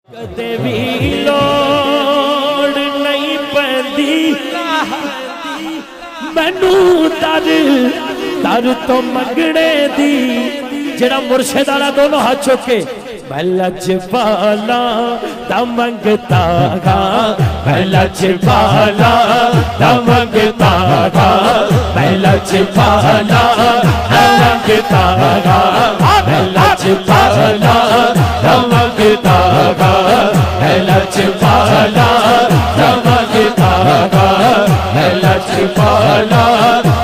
کدے بھی لوڑ نہیں پیندی مینوں در تو منگنے دی جڑا مرشد والا دونوں ہاتھ چوکے میں لجپالا دا منگتا گا میں لجپالا دا منگتا گا میں لجپالا دا منگتا گا میں لجپالا دا منگتا گا میں لجپالا دا منگتا گا میں لجپالا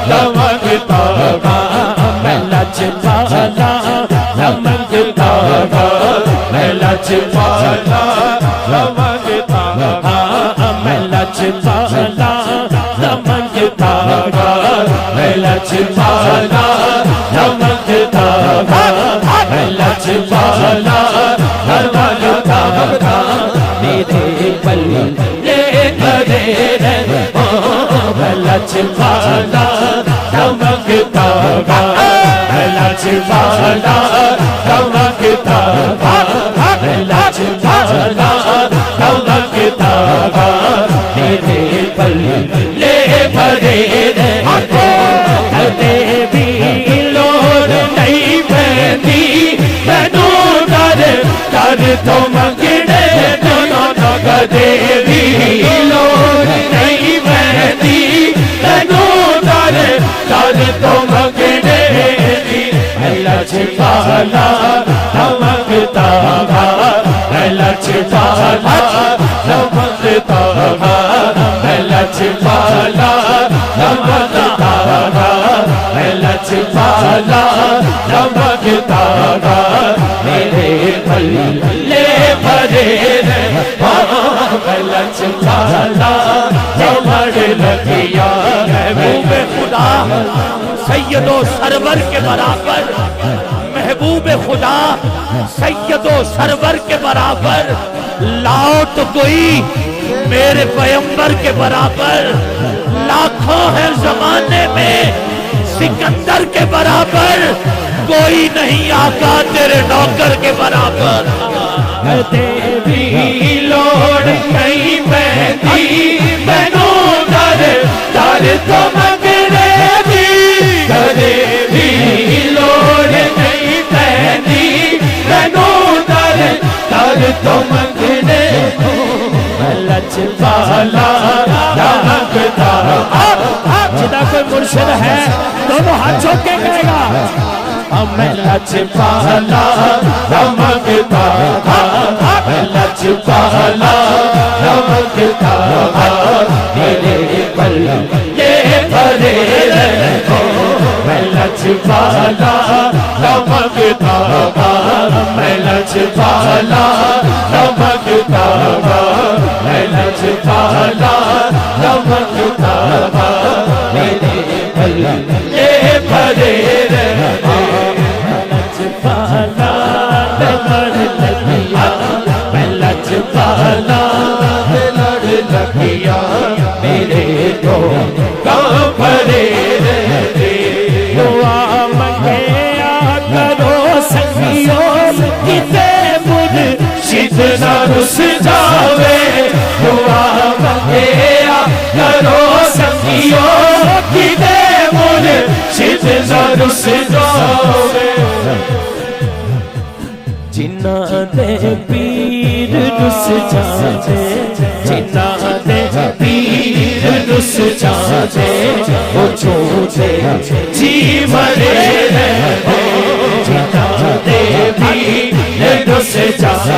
دا منگتا گا میں لجپالا دا منگتا گا میں لجپالا دا منگتا گا میں لجپالا دا منگتا گا میں لجپالا دا منگتا گا میں لجپالا دا منگتا گا میرے پلے کرے میں لجپالا دا منگتا گا میں لجپالا دا منگتا گا میں لجپالا دا منگتا گا میرے پلے بھرے کدے بھی لوڑ نہیں پیندی مینوں در تو منگنے دونوں کدے بھی لوڑ نہیں پیندی مینوں در تو منگنے دی میں لجپالا دا منگتا گا میں لجپالا دا منگتا گا میں لجپالا دا منگتا گا میں لجپالا دا منگتا گا میرے پلے بھرے میں لجپالا دا لگیا محبوب خدا سید و سرور کے برابر محبوب خدا سید و سرور کے برابر لاؤ تو کوئی میرے پیغمبر کے برابر لاکھوں ہے زمانے میں سکندر کے برابر کوئی نہیں آقا تیرے نوکر کے برابر کدے بھی لوڑ نہیں پیندی مینوں در تو منگنے دی کدے بھی لوڑ نہیں پیندی مینوں در تو منگنے میں لجپالا دا منگتا جدا کوئی مرشد ہے دونوں ہاتھ چوک کے کہے گا میں لجپالا دا منگتا میں لجپالا دا منگتا میرے پلے بھرے میں لجپالا دا منگتا میں لجپالا دا منگتا میں لجپالا دا منگتا میرے پلے بھرے لجپالا لڑ لگیا میں لجپالا لڑ لگیا میرے تو کام بھرے دعا منگیا کرو سنگیوں کتے مرشد نہ رس جاوے دعا منگیا کرو سنگیوں کتے مرشد نہ رس جاوے جنہ دے پیر رس جاوے جنہ دے پیر رس جاوے وہ چھوٹے جی مرے جنہ دے پیر رس جاوے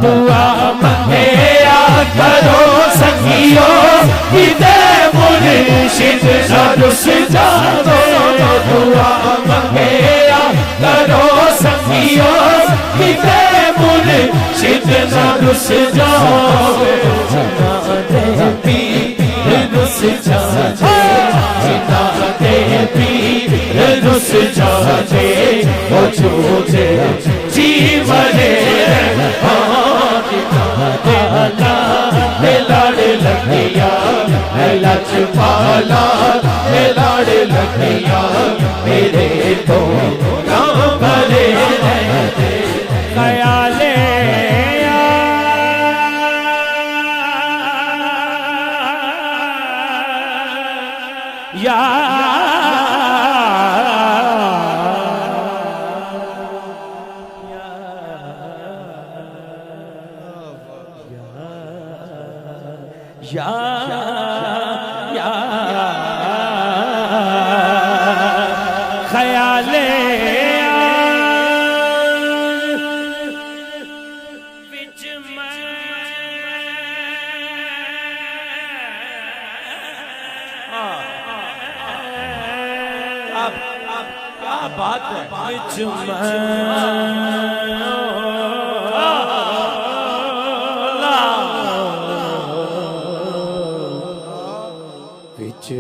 دعا منگیا کرو سنگیوں کتے مرشد نہ رس جاوے دعا منگیا کرو سنگیوں کتے مرشد نہ رس جاوے جنہ دے پیر رس جاوے جنہ دے پیر رس جاوے وہ چھوٹے جی مرے لڑ لگیا لچ پالا لڑ لگیا میرے تو بھرے رہتے خیال یا خیال بچ میں کیا بات ہے بچ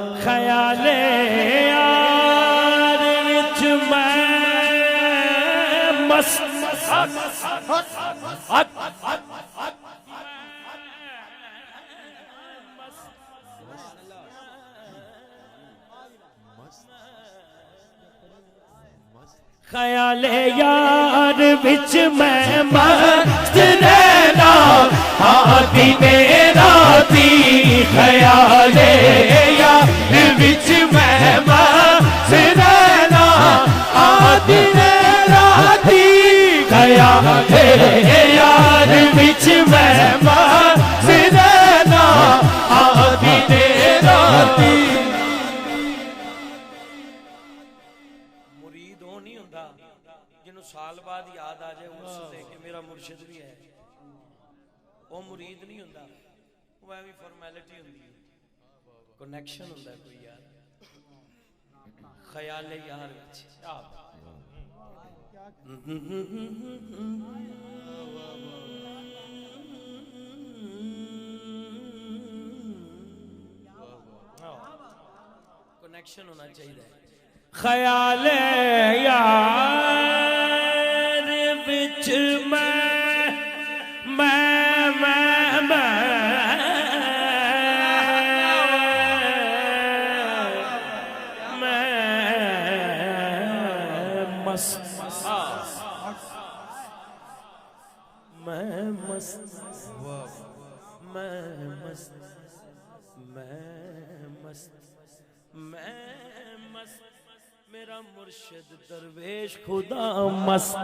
خیال یار وچ میں مست خیال یار وچ میں مست رہنا آتی میرا تی خیال یار وچ میں مست رہنا آتی میرا تی خیال یار وچ میں مست رہنا آتی میرا تی جنہوں سال بعد یاد آ جائے اس سے کہ میرا مرشد بھی ہے وہ مرید نہیں ہوتا وہ ایویں فارمیلٹی ہوتی ہے کنیکشن ہوتا ہے کوئی یار خیال یار کنیکشن ہونا چاہیے خیال یار بچ میرا مرشد درویش خدا مست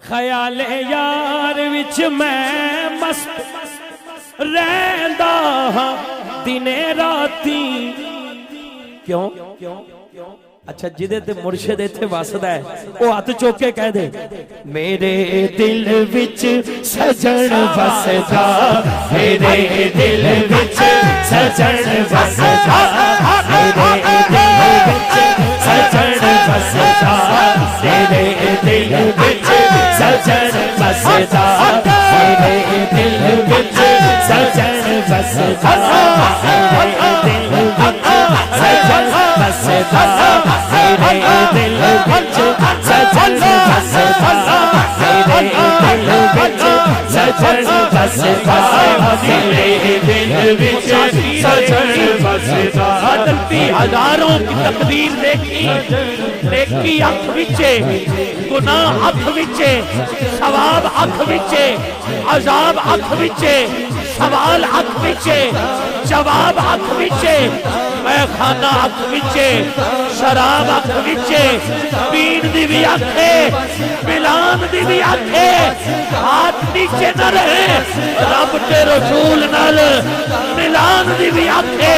خیال یار وچ میں مست رہندا ہاں دنے راتی کیوں اچھا جدے تے مرشد تے واسدہ ہے وہ ہاتھ چوک کے کہہ دے میرے دل وچ سجن وسدا میرے دل وچ سجن وسدا میرے دل وچ سجن وسدا میرے دل وچ سجن وسدا میرے دل وچ سجن وسدا میرے دل وچ سجن وسدا میرے دل وچ سجن وسدا میرے دل وچ سجن وسدا میرے دل وچ سجن وسدا بدلتی ہزاروں کی تقدیر دیکھی نیکی اکھ وچے گناہ اکھ وچے ثواب اکھ وچے عذاب اکھ وچے سوال اکھ وچے جواب اکھ وچے میں خانہ اکھ وچے شراب اکھ وچے پین دی بھی اکھے ملان دی بھی اکھے ہاتھ نیچے نہ رہے رب تے رسول نال ملان دی بھی اکھے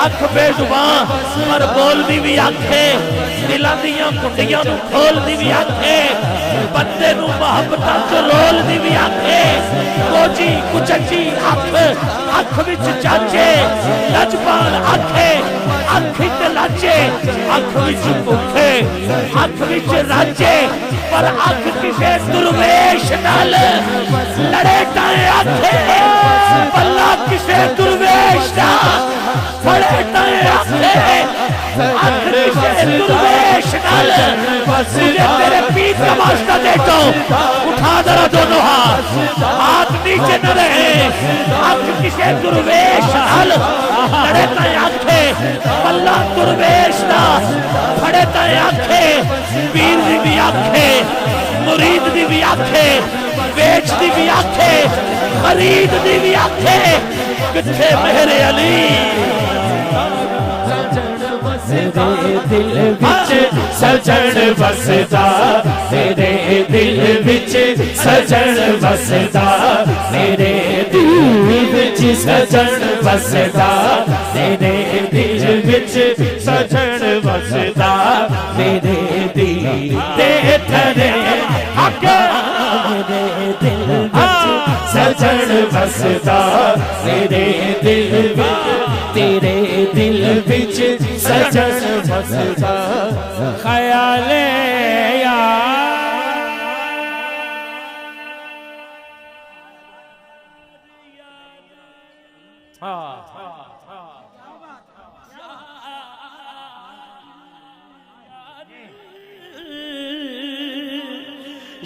اکھ بے زبان پر بول دی بھی اکھے دلاں دیاں کنڈیاں نو کھول دی بھی اکھے بندے نو محبتاں چ رول دی بھی اکھے کوچی کچچی اکھ وچ چاچے لجپال اکھے اکھ وچ لاچے اکھ وچ بھوکے اکھ وچ راجے پر اکھ کسے درویش نال لڑے ٹائیں اکھے اللہ کسے درویش نال پڑے ٹائیں اکھے اکھ کسے درویش نال مجھے تیرے پیٹ کا واسطہ دیتا ہوں اٹھا ذرا دونوں ہاتھ نیچے نہ رہے اکھ کسے درویش نال لڑے ٹائیں اکھے اللہ درویش نال پڑے ٹائیں اکھے پیر دی بھی اکھے مرید دی بھی آکھے بیچ دی بھی آکھے خرید دی بھی آکھے کتھے مہر علی میرے دل وچ سجن وسدا میرے دل وچ سجن وسدا میرے دل وچ سجن وسدا میرے دل وچ سجن وسدا میرے دل تے تھرے میرے دل وچ سجن وسدا میرے دل وچ تیرے دل وچ سجن وسدا خیال یار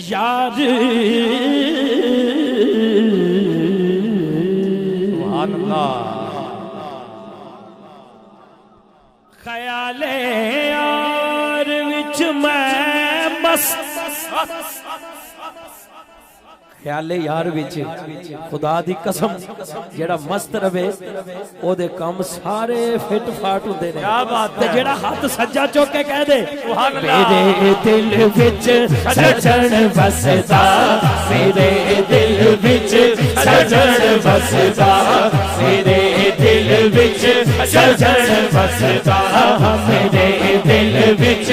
یار سبحان اللہ خیال یار وچ میں مست خیال یار وچ خدا دی قسم جیڑا مست رہے او دے کام سارے فٹ فاٹ ہوندے نے کیا بات تے جیڑا ہاتھ سجا چوک کے کہہ دے میرے دل وچ سجن وسدا میرے دل وچ سجن وسدا میرے دل وچ سجن وسدا میرے دل وچ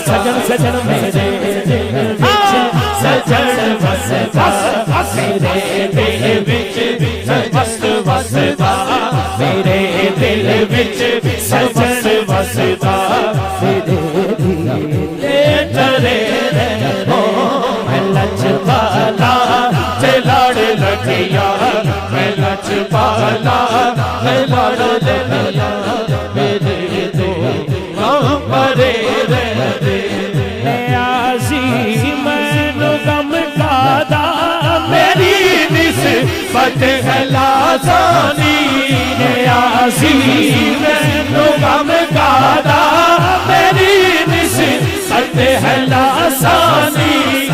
سجن سجن میرے دل وچ سجن وسدا میرے دل وچ مست وسدا میرے دل وچ سجن وسدا میرے دل ترے ہو میں لچ بالا تے لڑ لگیا میں لچ بالا میں لڑ لگیا میرے دل پرے رہے نیازی میں غم دادا میری نسبت ہے لازانی نیازی میں غم دادا میری نسبت ہے لازانی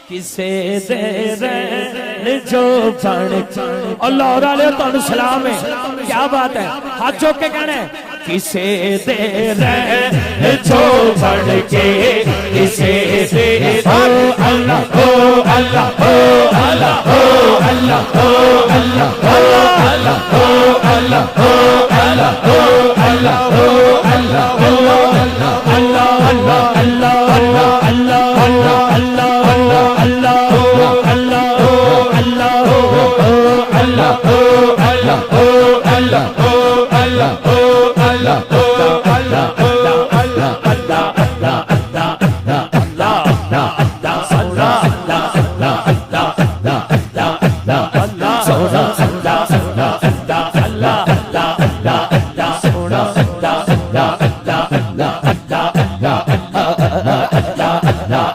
کسے دے رہن جو بڑھ اللہ اور علیہ تانو سلام ہے کیا بات ہے ہاتھ چوک کے کہنے کسے دے رہن جو بڑھ کے کسے دے اللہ ہو اللہ ہو اللہ ہو اللہ ہو اللہ ہو اللہ ہو اللہ ہو اللہ ہو اللہ ہو اللہ ہو اللہ اللہ اللہ اللہ اللہ اللہ اللہ اللہ اللہ